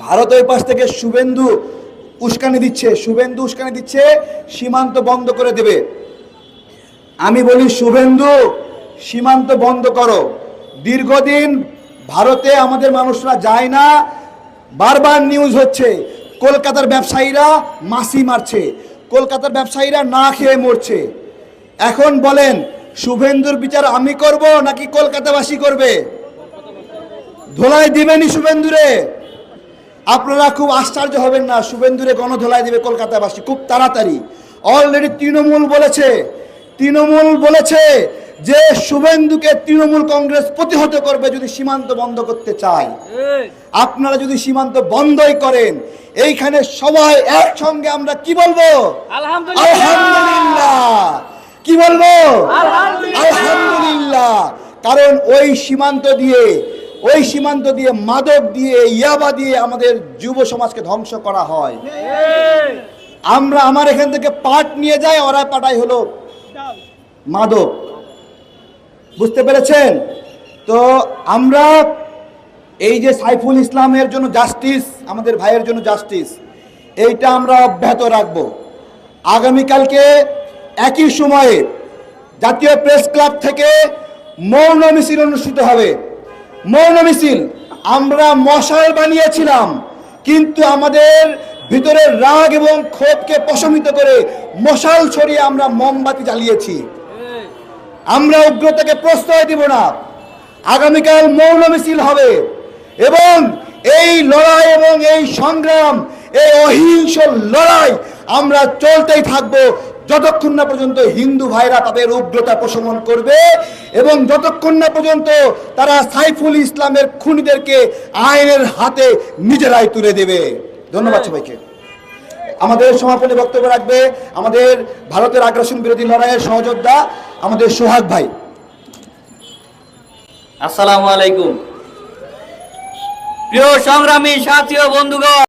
ভারত ওই পাশ থেকে শুভেন্দু উস্কানি দিচ্ছে সীমান্ত বন্ধ করে দেবে। আমি বলি শুভেন্দু, সীমান্ত বন্ধ করো। দীর্ঘদিন ভারতে আমাদের মানুষরা যায় না, বারবার নিউজ হচ্ছে কলকাতার ব্যবসায়ীরা মাছি মারছে, কলকাতার ব্যবসায়ীরা না খেয়ে মরছে। এখন বলেন শুভেন্দুর বিচার আমি করব নাকি কলকাতাবাসী করবে? ধোলাই দিবেনি শুভেন্দুরে? আপনারা খুব আশ্চর্য হবেন না, শুভেন্দুরে গণধোলাই দেবে কলকাতাবাসী খুব তাড়াতাড়ি। অলরেডি তৃণমূল বলেছে যে শুভেন্দুকে তৃণমূল কংগ্রেস প্রতিহত করবে যদি সীমান্ত বন্ধ করতে চায়। আপনারা যদি সীমান্ত বন্ধই করেন, এইখানে সবাই একসঙ্গে আমরা কি বলবো? আলহামদুলিল্লাহ। কি বলবো? আলহামদুলিল্লাহ। কারণ ওই সীমান্ত দিয়ে মাদক দিয়ে ইয়াবা দিয়ে আমাদের যুব সমাজকে ধ্বংস করা হয়। আমার এখান থেকে পাট নিয়ে যায়, ওরা পাঠায় হলো মাদক। বুঝতে পেরেছেন? তো আমরা এই যে সাইফুল ইসলামের জন্য জাস্টিস, আমাদের ভাইয়ের জন্য জাস্টিস, এইটা আমরা অব্যাহত রাখব। আগামীকালকে একই সময়ে জাতীয় প্রেস ক্লাব থেকে মৌন মিছিল অনুষ্ঠিত হবে। মৌন মিছিল আমরা মশাল বানিয়েছিলাম, কিন্তু আমাদের ভিতরের রাগ এবং ক্ষোভকে প্রশমিত করে মশাল ছড়িয়ে আমরা মোমবাতি জ্বালিয়েছি। আমরা উগ্রতাকে প্রশ্রয় দিব না। আগামীকাল মৌন মিছিল হবে এবং এই লড়াই এবং এই সংগ্রাম, এই অহিংস লড়াই আমরা চলতেই থাকবো যতক্ষণ না পর্যন্ত হিন্দু ভাইরা তাদের উগ্রতা প্রশমন করবে এবং যতক্ষণ না পর্যন্ত তারা সাইফুল ইসলামের খুনিদেরকে আইনের হাতে নিজেরাই তুলে দেবে। ধন্যবাদ সবাইকে। আমাদের সমাপনী বক্তব্য রাখবে আমাদের ভারতের আগ্রাসন বিরোধী লড়াইয়ের সহযোদ্ধা আমাদের সোহাগ ভাই। আসসালামু আলাইকুম। প্রিয় সংগ্রামী সাথী ও বন্ধুগণ,